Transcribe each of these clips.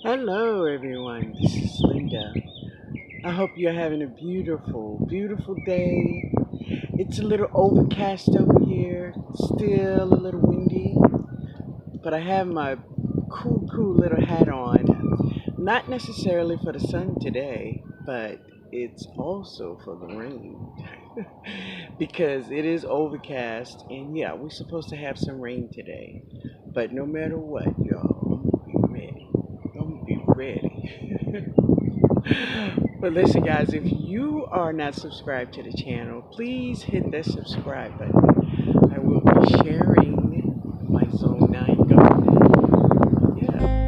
Hello, everyone. This is Linda. I hope you're having a beautiful, beautiful day. It's a little overcast over here, still a little windy, but I have my cool, cool little hat on. Not necessarily for the sun today, but it's also for the rain. Because it is overcast, and yeah, we're supposed to have some rain today. But no matter what, y'all, I'm gonna be ready. I'm gonna be ready. But listen, guys, if you are not subscribed to the channel, please hit that subscribe button. I will be sharing my Zone 9 garden. Yeah.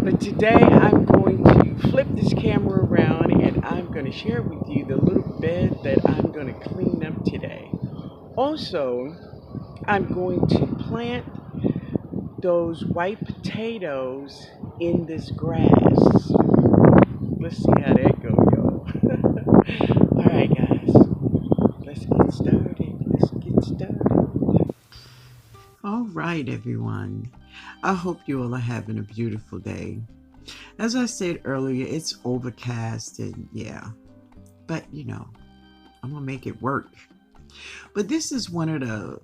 But today I'm going to flip this camera around and I'm going to share with you the little bed that I'm going to clean up today. Also, I'm going to plant those white potatoes in this grass. Let's see how that go, y'all. All right, guys, let's get started. Let's get started. All right, everyone. I hope you all are having a beautiful day. As I said earlier, it's overcast and yeah, but I'm gonna make it work. But this is one of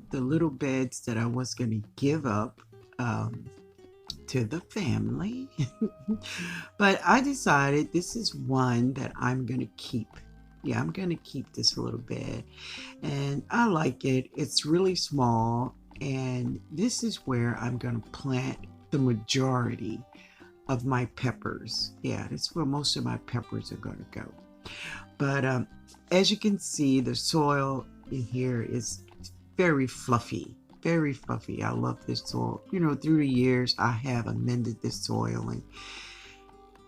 the little beds that I was gonna give up um, to the family. But I decided this is one that I'm gonna keep. Yeah, I'm gonna keep this little bed, and I like it. It's really small, and this is where I'm gonna plant the majority of my peppers. Yeah, that's where most of my peppers are gonna go. But as you can see, the soil in here is very fluffy, very fluffy. I love this soil. Through the years, I have amended this soil, and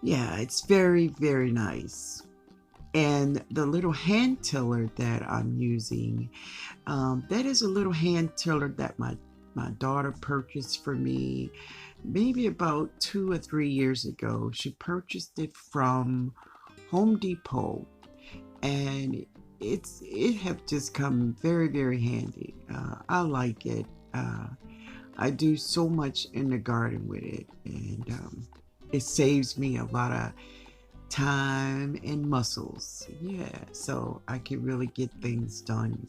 yeah, it's very, very nice. And the little hand tiller that I'm using, that is a little hand tiller that my daughter purchased for me maybe about 2 or 3 years ago. She purchased it from Home Depot, and it have just come very, very handy. I like it. I do so much in the garden with it, and it saves me a lot of time and muscles. Yeah, so I can really get things done.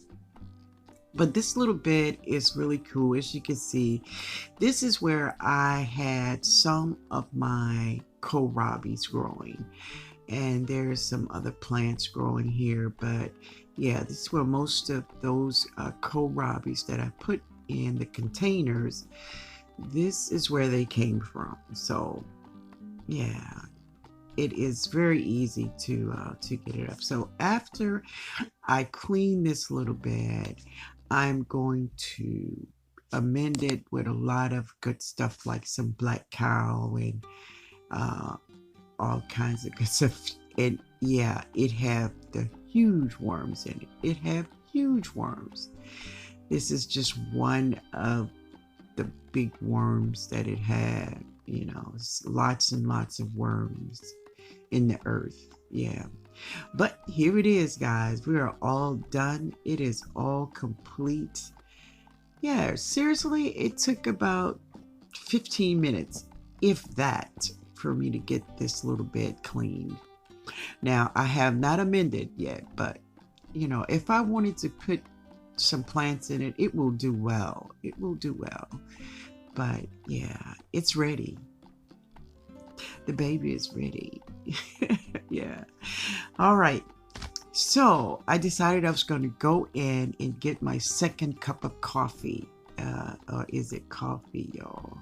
But this little bed is really cool. As you can see, this is where I had some of my kohlrabies growing. And there's some other plants growing here. But yeah, this is where most of those kohlrabies that I put in the containers, this is where they came from. So yeah, it is very easy to get it up. So after I clean this little bed, I'm going to amend it with a lot of good stuff like some black cow and uh, all kinds of good stuff. And yeah, it have the huge worms in it. It have huge worms. This is just one of the big worms that it had. It's lots and lots of worms in the earth. Yeah. But here it is, guys. We are all done. It is all complete. Yeah, seriously, it took about 15 minutes, if that, for me to get this little bed cleaned. Now, I have not amended yet, but if I wanted to put some plants in it, it will do well. It will do well. But yeah, it's ready. The baby is ready. Yeah. All right. So I decided I was going to go in and get my second cup of coffee. Or is it coffee, y'all?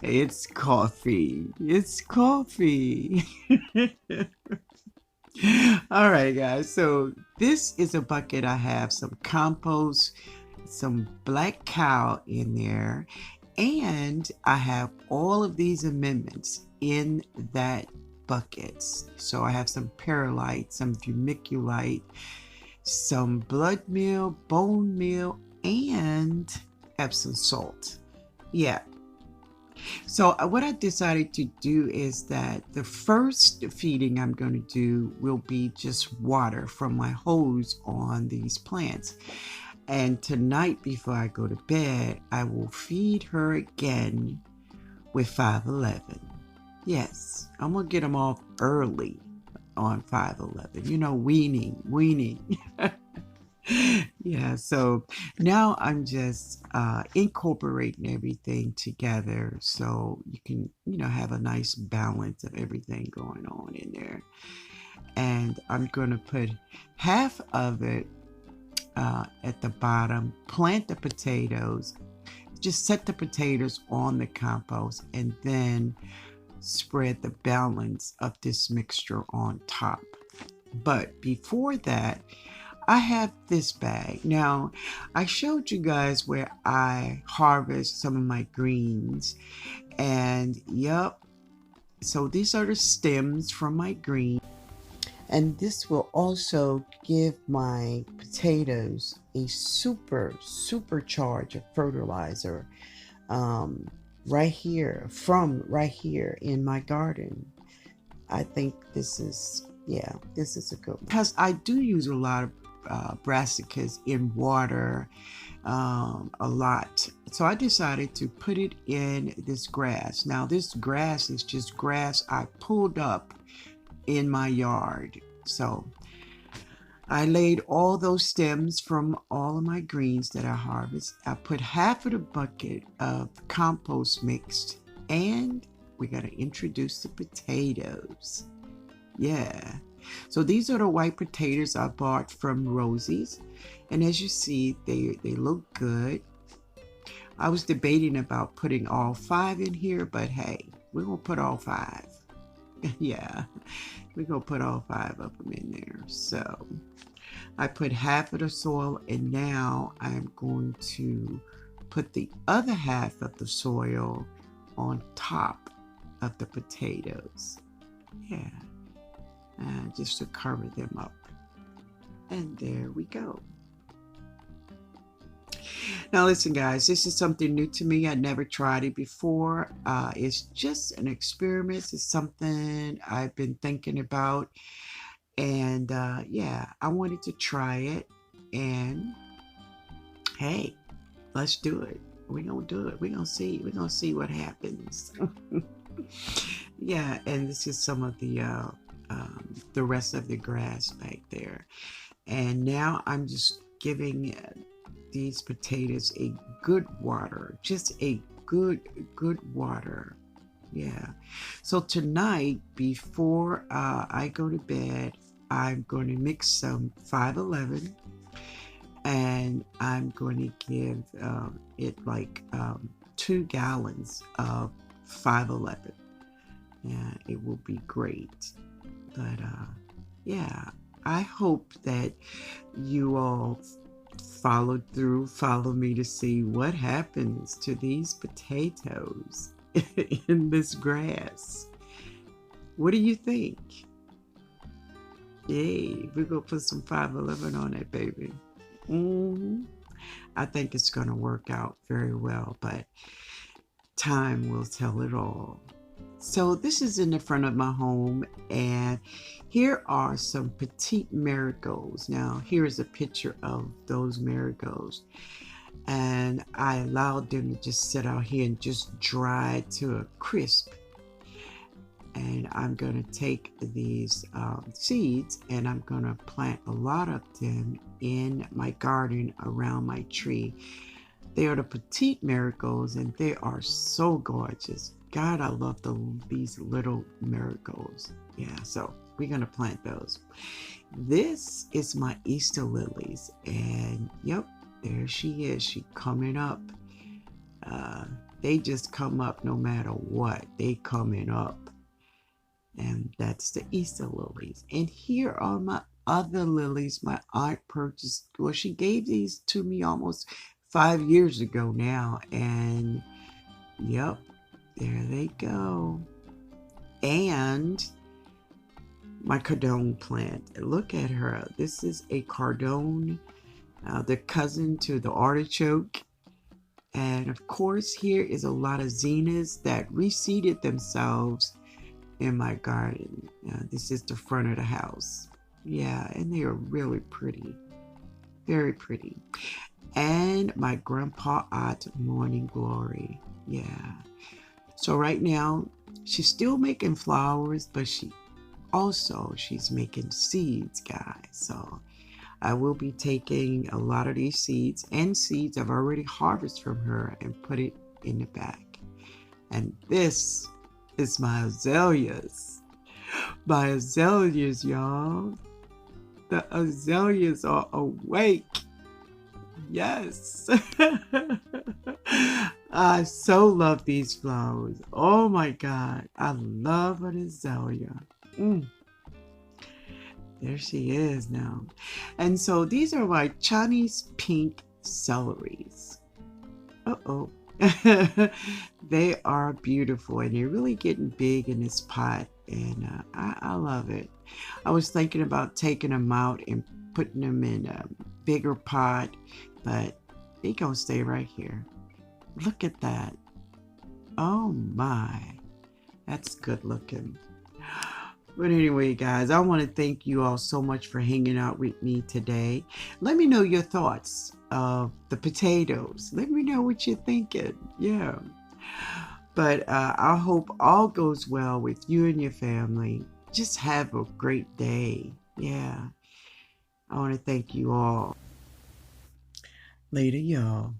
It's coffee. It's coffee. All right, guys. So this is a bucket. I have some compost, some black cow in there, and I have all of these amendments in that buckets. So I have some perlite, some vermiculite, some blood meal, bone meal, and Epsom salt. Yeah. So what I decided to do is that the first feeding I'm going to do will be just water from my hose on these plants. And tonight, before I go to bed, I will feed her again with 511. Yes, I'm going to get them off early on 511. You know, weaning. Yeah, so now I'm just incorporating everything together so you can, have a nice balance of everything going on in there. And I'm going to put half of it at the bottom, plant the potatoes, just set the potatoes on the compost, and then spread the balance of this mixture on top. But before that, I have this bag. Now, I showed you guys where I harvest some of my greens. And yep, so these are the stems from my greens. And this will also give my potatoes a super charge of fertilizer right here in my garden. I think this is a good one. Because I do use a lot of brassicas in water a lot. So I decided to put it in this grass. Now this grass is just grass I pulled up in my yard. So I laid all those stems from all of my greens that I harvest. I put half of the bucket of compost mixed, and we got to introduce the potatoes. Yeah. So these are the white potatoes I bought from Rosie's. And as you see, they look good. I was debating about putting all 5 in here, but hey, we're going to put all 5. Yeah, we're going to put all 5 of them in there. So I put half of the soil, and now I'm going to put the other half of the soil on top of the potatoes. Yeah. Just to cover them up. And there we go. Now listen guys, this is something new to me. I never tried it before. It's just an experiment. It's something I've been thinking about. And yeah, I wanted to try it. And hey, let's do it. We're going to do it. We're going to see what happens. Yeah, and this is some of the rest of the grass back there. And now I'm just giving these potatoes a good water, just a good water. Yeah. So tonight, before I go to bed, I'm going to mix some 511, and I'm going to give it like 2 gallons of 511. Yeah, it will be great. But yeah, I hope that you all follow me to see what happens to these potatoes in this grass. What do you think? Yay, we're gonna put some 511 on it, baby. I think it's gonna work out very well, but time will tell it all. So this is in the front of my home, and here are some petite marigolds. Now here's a picture of those marigolds, and I allowed them to just sit out here and just dry to a crisp. And I'm going to take these seeds, and I'm going to plant a lot of them in my garden around my tree. They are the petite marigolds, and they are so gorgeous. God, I love these little marigolds. Yeah, so we're going to plant those. This is my Easter lilies, and yep, there she is. She coming up. They just come up no matter what. They coming up. And that's the Easter lilies. And here are my other lilies my aunt purchased. Well, she gave these to me almost 5 years ago now. And yep, there they go. And my cardone plant. Look at her. This is a cardone, the cousin to the artichoke. And of course, here is a lot of zinnias that reseeded themselves in my garden. This is the front of the house. Yeah, and they are really pretty. Very pretty. And my grandpa at morning glory. Yeah. So right now, she's still making flowers, but she's making seeds, guys. So I will be taking a lot of these seeds and seeds I've already harvested from her and put it in the bag. And this is my azaleas. My azaleas, y'all. The azaleas are awake. Yes. I so love these flowers. Oh my God. I love an azalea. Mm. There she is now. And so these are my Chinese pink celeries. Uh-oh. They are beautiful and they're really getting big in this pot. And I love it. I was thinking about taking them out and putting them in a bigger pot, but they gonna stay right here. Look at that. Oh my. That's good looking. But anyway, guys, I want to thank you all so much for hanging out with me today. Let me know your thoughts of the potatoes. Let me know what you're thinking. Yeah. But I hope all goes well with you and your family. Just have a great day. Yeah. I want to thank you all. Later, y'all.